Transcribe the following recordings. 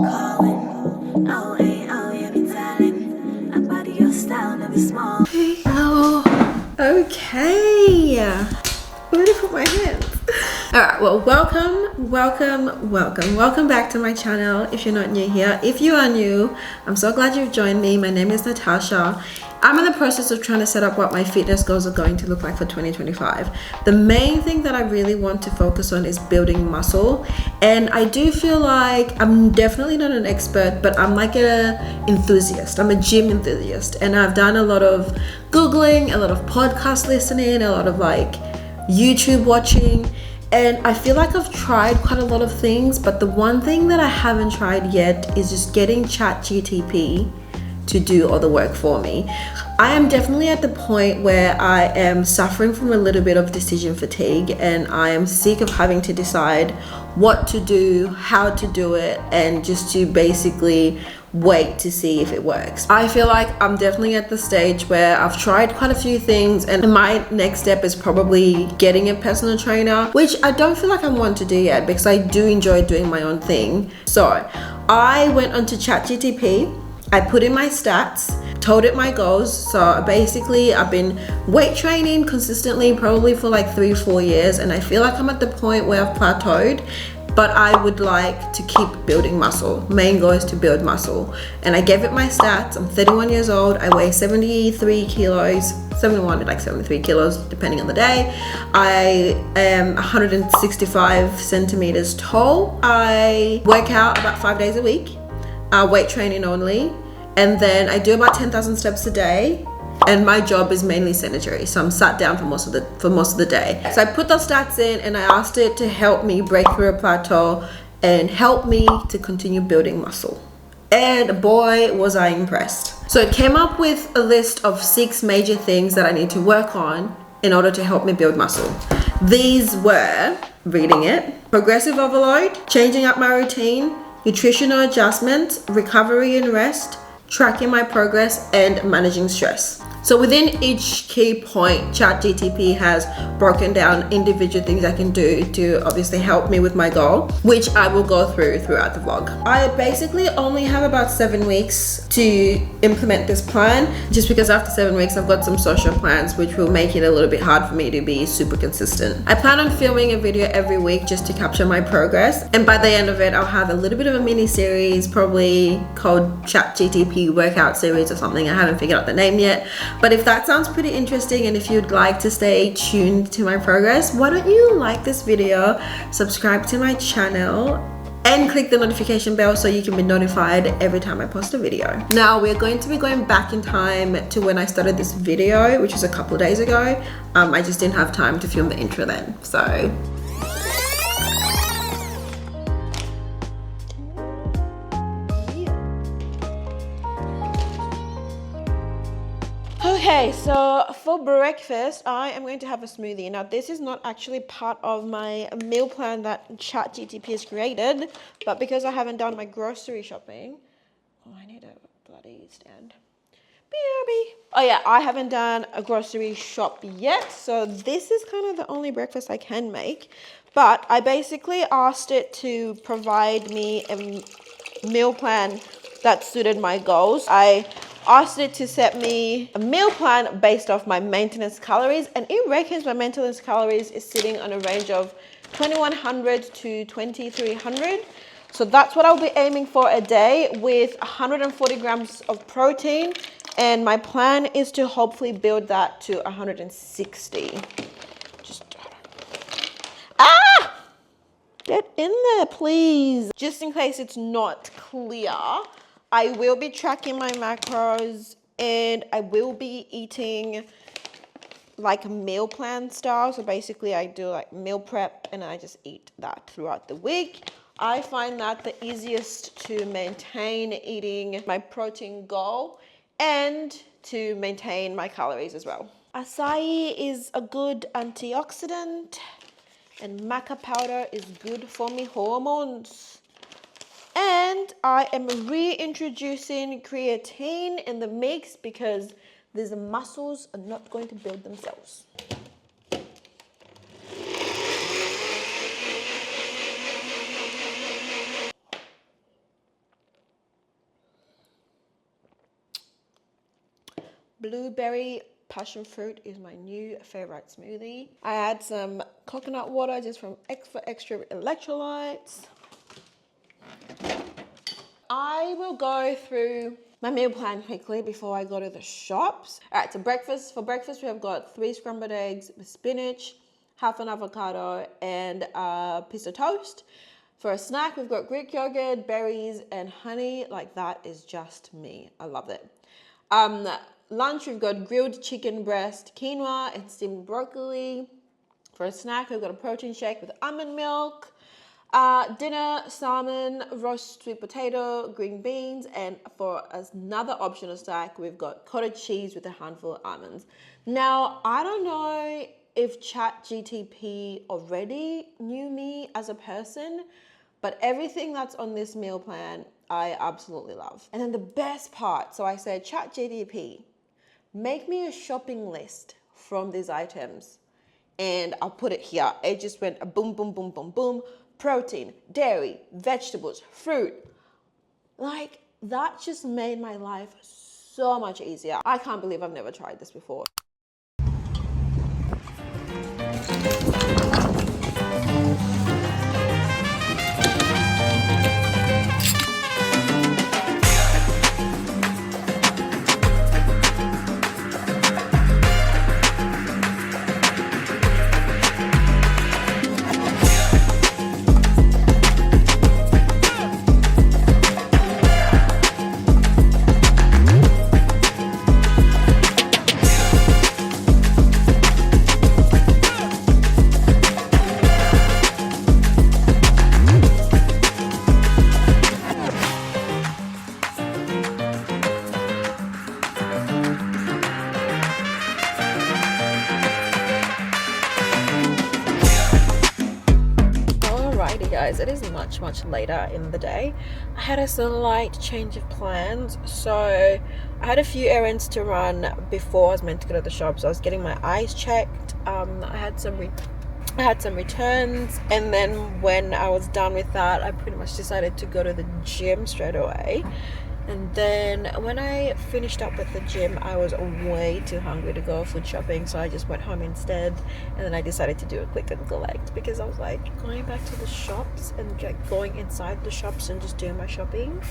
calling. Oh, hey, oh, yeah, be telling. About your style, never small. Hello. Okay. Where did I put my hands? Alright, well, welcome back to my channel. If you're not new here, if you are new, I'm so glad you've joined me. My name is Natasha. I'm in the process of trying to set up what my fitness goals are going to look like for 2025. The main thing that I really want to focus on is building muscle, and I do feel like I'm definitely not an expert, but I'm like a enthusiast. I'm a gym enthusiast, and I've done a lot of Googling, a lot of podcast listening, a lot of like YouTube watching, and I feel like I've tried quite a lot of things, but the one thing that I haven't tried yet is just getting ChatGPT to do all the work for me. I am definitely at the point where I am suffering from a little bit of decision fatigue, and I am sick of having to decide what to do, how to do it, and just to basically wait to see if it works. I feel like I'm definitely at the stage where I've tried quite a few things, and my next step is probably getting a personal trainer, which I don't feel like I want to do yet because I do enjoy doing my own thing. So I went onto ChatGPT, I put in my stats, told it my goals. So basically I've been weight training consistently probably for like 3-4 years, and I feel like I'm at the point where I've plateaued, but I would like to keep building muscle. Main goal is to build muscle. And I gave it my stats. I'm 31 years old. I weigh 73 kilos, 71 to like 73 kilos, depending on the day. I am 165 centimeters tall. I work out about 5 days a week, weight training only. And then I do about 10,000 steps a day. And my job is mainly sedentary, so I'm sat down for most of the day. So I put those stats in, and I asked it to help me break through a plateau and help me to continue building muscle. And boy, was I impressed. So it came up with a list of 6 major things that I need to work on in order to help me build muscle. These were, reading it, progressive overload, changing up my routine, nutritional adjustments, recovery and rest, tracking my progress, and managing stress. So within each key point, ChatGPT has broken down individual things I can do to obviously help me with my goal, which I will go through throughout the vlog. I basically only have about 7 weeks to implement this plan, just because after 7 weeks I've got some social plans which will make it a little bit hard for me to be super consistent. I plan on filming a video every week just to capture my progress, and by the end of it I'll have a little bit of a mini series, probably called ChatGPT workout series or something. I haven't figured out the name yet. But if that sounds pretty interesting, and if you'd like to stay tuned to my progress, why don't you like this video, subscribe to my channel, and click the notification bell so you can be notified every time I post a video. Now we're going to be going back in time to when I started this video, which was a couple of days ago. I just didn't have time to film the intro then, so. Okay, so for breakfast, I am going to have a smoothie. Now, this is not actually part of my meal plan that ChatGPT has created, but because I haven't done my grocery shopping, oh, I need a bloody stand. BRB. Oh yeah, I haven't done a grocery shop yet, so this is kind of the only breakfast I can make. But I basically asked it to provide me a meal plan that suited my goals. I asked it to set me a meal plan based off my maintenance calories, and it reckons my maintenance calories is sitting on a range of 2100 to 2300. So that's what I'll be aiming for a day, with 140 grams of protein, and my plan is to hopefully build that to 160. Get in there, please. Just in case it's not clear, I will be tracking my macros, and I will be eating like meal plan style. So basically I do like meal prep, and I just eat that throughout the week. I find that the easiest to maintain eating my protein goal and to maintain my calories as well. Acai is a good antioxidant, and maca powder is good for me hormones. And I am reintroducing creatine in the mix because these muscles are not going to build themselves. Blueberry passion fruit is my new favorite smoothie. I add some coconut water just for extra electrolytes. I will go through my meal plan quickly before I go to the shops. All right, so for breakfast, we have got 3 scrambled eggs with spinach, half an avocado, and a piece of toast. For a snack, we've got Greek yogurt, berries, and honey. Like, that is just me. I love it. Lunch, we've got grilled chicken breast, quinoa, and steamed broccoli. For a snack, we've got a protein shake with almond milk. Dinner, salmon, roast sweet potato, green beans, and for another optional snack, we've got cottage cheese with a handful of almonds. Now, I don't know if ChatGPT already knew me as a person, but everything that's on this meal plan, I absolutely love. And then the best part, so I said, ChatGPT, make me a shopping list from these items. And I'll put it here. It just went a boom, boom, boom, boom, boom. Protein, dairy, vegetables, fruit. Like, that just made my life so much easier. I can't believe I've never tried this before. Guys, it is much later in the day. I had a slight change of plans, so I had a few errands to run before I was meant to go to the shop. So I was getting my eyes checked. I had some returns, and then when I was done with that, I pretty much decided to go to the gym straight away. And then when I finished up with the gym, I was way too hungry to go food shopping, so I just went home instead. And then I decided to do a click and collect because I was like, going back to the shops and going inside the shops and just doing my shopping,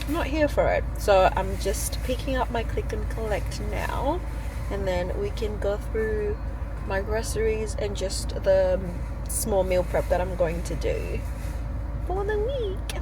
I'm not here for it. So I'm just picking up my click and collect now, and then we can go through my groceries and just the small meal prep that I'm going to do for the week.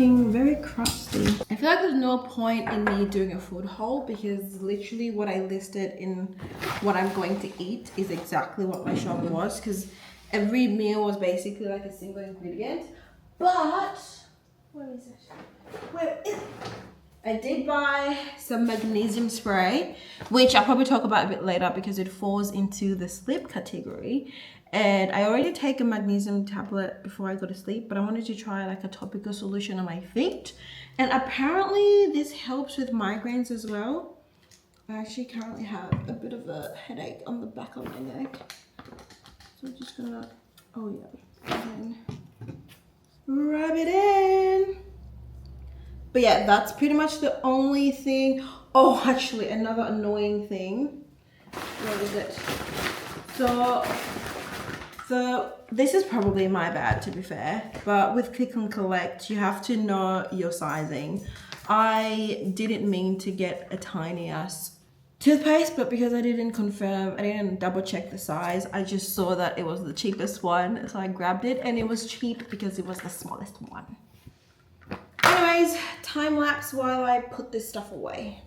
Very crusty. I feel like there's no point in me doing a food haul because literally what I listed in what I'm going to eat is exactly what my shop was, because every meal was basically like a single ingredient. But where is it? I did buy some magnesium spray, which I'll probably talk about a bit later because it falls into the sleep category. And I already take a magnesium tablet before I go to sleep, but I wanted to try like a topical solution on my feet. And apparently this helps with migraines as well. I actually currently have a bit of a headache on the back of my neck. So I'm just gonna, and rub it in. But yeah, that's pretty much the only thing. Oh, actually another annoying thing. What is it? So this is probably my bad, to be fair, but with click and collect, you have to know your sizing. I didn't mean to get a tiny ass toothpaste, but because I didn't double check the size, I just saw that it was the cheapest one, so I grabbed it, and it was cheap because it was the smallest one. Anyways, time lapse while I put this stuff away.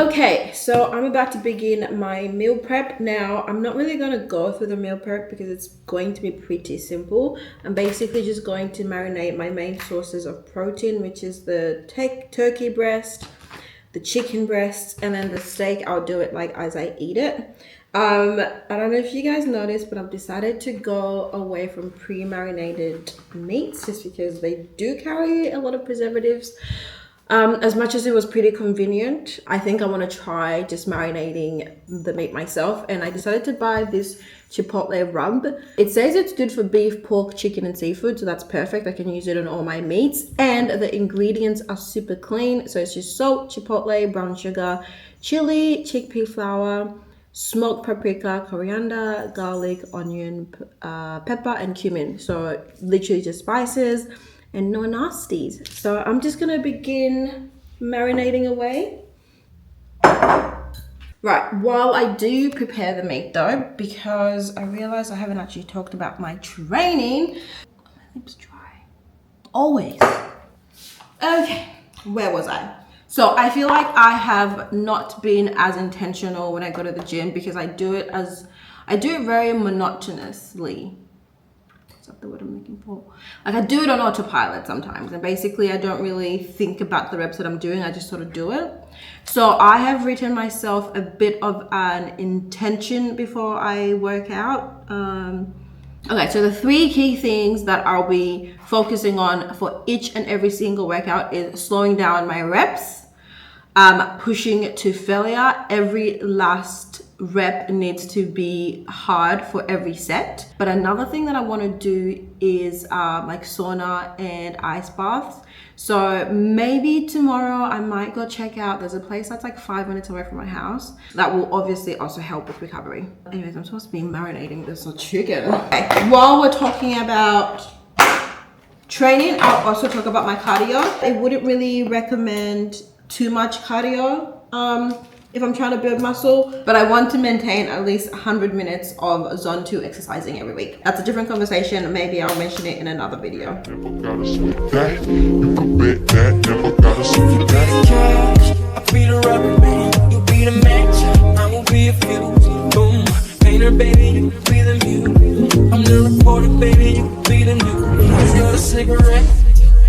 Okay, so I'm about to begin my meal prep. Now, I'm not really going to go through the meal prep because it's going to be pretty simple. I'm basically just going to marinate my main sources of protein, which is the turkey breast, the chicken breast, and then the steak. I'll do it like as I eat it. I don't know if you guys noticed, but I've decided to go away from pre-marinated meats just because they do carry a lot of preservatives. As much as it was pretty convenient, I think I want to try just marinating the meat myself. And I decided to buy this chipotle rub. It says it's good for beef, pork, chicken, and seafood. So that's perfect. I can use it on all my meats. And the ingredients are super clean. So it's just salt, chipotle, brown sugar, chili, chickpea flour, smoked paprika, coriander, garlic, onion, pepper, and cumin. So literally just spices and no nasties. So I'm just gonna begin marinating away. Right, while I do prepare the meat though, because I realize I haven't actually talked about my training. My lips dry. Always. Okay, where was I? So I feel like I have not been as intentional when I go to the gym because I do it very monotonously. Is that the word I'm looking for? Like I do it on autopilot sometimes, and basically I don't really think about the reps that I'm doing. I just sort of do it. So I have written myself a bit of an intention before I work out. Okay, so the 3 key things that I'll be focusing on for each and every single workout is slowing down my reps, pushing to failure. Every last rep needs to be hard for every set. But another thing that I want to do is like sauna and ice baths. So maybe tomorrow I might go check out, there's a place that's like 5 minutes away from my house that will obviously also help with recovery. Anyways, I'm supposed to be marinating this chicken. Okay, while we're talking about training, I'll also talk about my cardio. I wouldn't really recommend too much cardio if I'm trying to build muscle, but I want to maintain at least 100 minutes of zone 2 exercising every week. That's a different conversation. Maybe I'll mention it in another video. Never gotta split that. You can bet that. Never gotta split that. I'll be the rubber band, you'll be the match. I will be a fuse. Boom, painter, baby, you can be the muse. I'm the reporter, baby, you can be the news. You're the cigarette,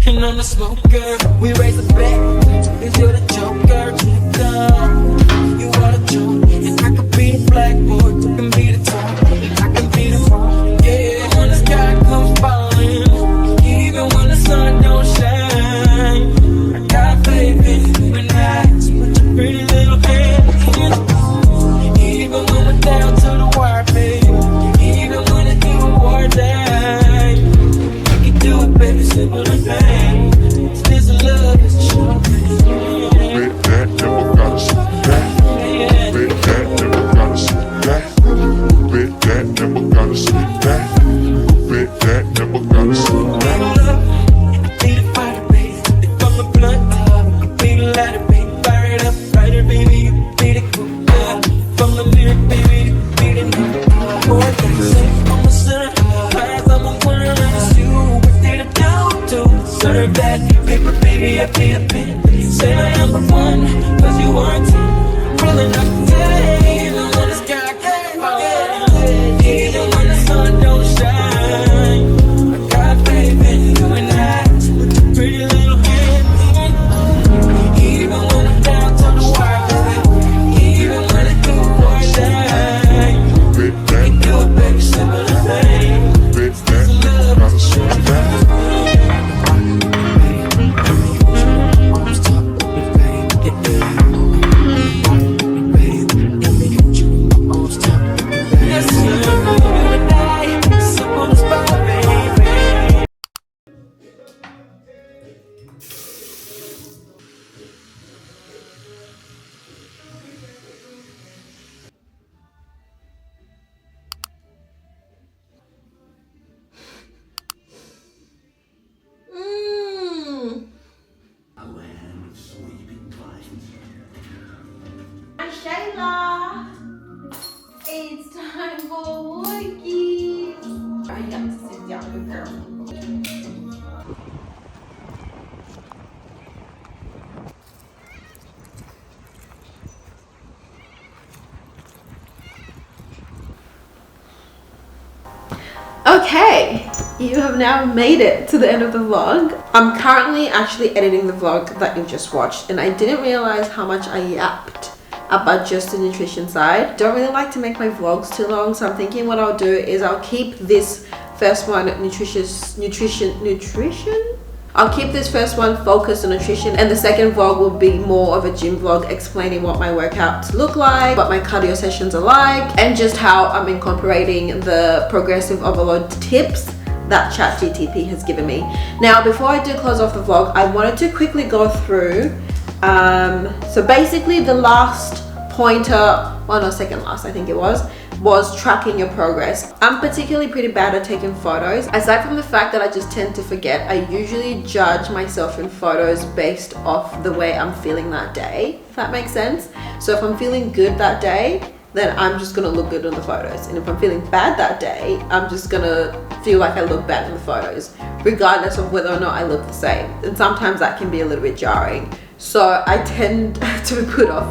and I'm the smoker. We raise the bet, cause you're the joker. You are the joke, and I could be the blackboard. You can be the top, I can be the fall. Yeah, when the sky comes falling, even when the sun don't shine, I got faith in you and I. So put your pretty little hand in. Even when we're down to the wire, baby. Even when it's do or die, we can do it, baby, simple and plain. This is love, it's a short thing. Bet that, never gotta split that. Bet that, never gotta split that. Bet that, never gotta split that. Bet that, never gotta split that. Be the fighter, baby. If I'm a blunt, I could be the lighter, baby. Fire it up, brighter, baby. You can be the cool. If I'm the lyric, baby, you can be the new. Or I can say I'm a sinner. Class, I'm a winner, and it's you. What did I do to deserve that? Paper, baby, I be a pen. Say I am the one, cause you weren't. Rolling up the day, even when the sky can't fall. Even when the sun don't shine, I got faith in you and I. With your pretty little hand. Even when I'm down to the wire, even when it do or die, we can do it, baby, simple and plain. This is love, it's a short time. Shayla, it's time for workies. I have to sit down with her. Okay, you have now made it to the end of the vlog. I'm currently actually editing the vlog that you just watched, and I didn't realize how much I yapped about just the nutrition side. Don't really like to make my vlogs too long, so I'm thinking what I'll do is I'll keep this first one nutrition. I'll keep this first one focused on nutrition, and the second vlog will be more of a gym vlog explaining what my workouts look like, what my cardio sessions are like, and just how I'm incorporating the progressive overload tips that ChatGPT has given me. Now, before I do close off the vlog, I wanted to quickly go through, so basically the last pointer, well, no, second last, I think it was tracking your progress. I'm particularly pretty bad at taking photos. Aside from the fact that I just tend to forget, I usually judge myself in photos based off the way I'm feeling that day, if that makes sense. So if I'm feeling good that day, then I'm just gonna look good in the photos. And if I'm feeling bad that day, I'm just gonna feel like I look bad in the photos, regardless of whether or not I look the same. And sometimes that can be a little bit jarring. So I tend to be put off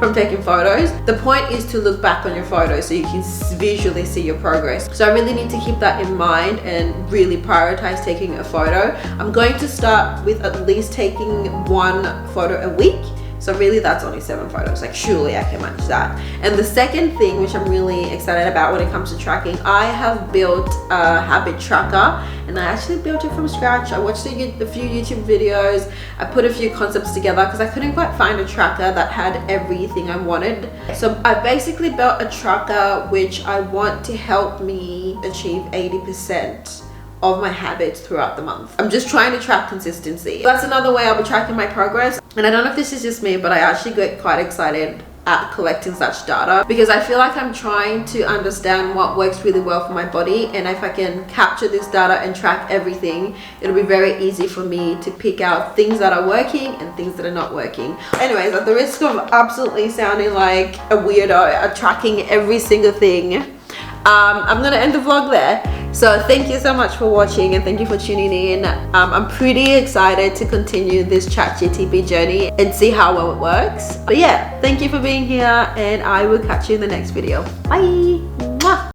from taking photos. The point is to look back on your photos so you can visually see your progress. So I really need to keep that in mind and really prioritize taking a photo. I'm going to start with at least taking one photo a week. So really that's only 7 photos, like surely I can manage that. And the second thing, which I'm really excited about when it comes to tracking, I have built a habit tracker, and I actually built it from scratch. I watched a few YouTube videos, I put a few concepts together because I couldn't quite find a tracker that had everything I wanted. So I basically built a tracker which I want to help me achieve 80% of my habits throughout the month. I'm just trying to track consistency. That's another way I'll be tracking my progress. And I don't know if this is just me, but I actually get quite excited at collecting such data because I feel like I'm trying to understand what works really well for my body, and if I can capture this data and track everything, it'll be very easy for me to pick out things that are working and things that are not working. Anyways, at the risk of absolutely sounding like a weirdo at tracking every single thing, I'm gonna end the vlog there. So thank you so much for watching, and thank you for tuning in. I'm pretty excited to continue this ChatGPT journey and see how well it works. But yeah, thank you for being here, and I will catch you in the next video. Bye. Mwah.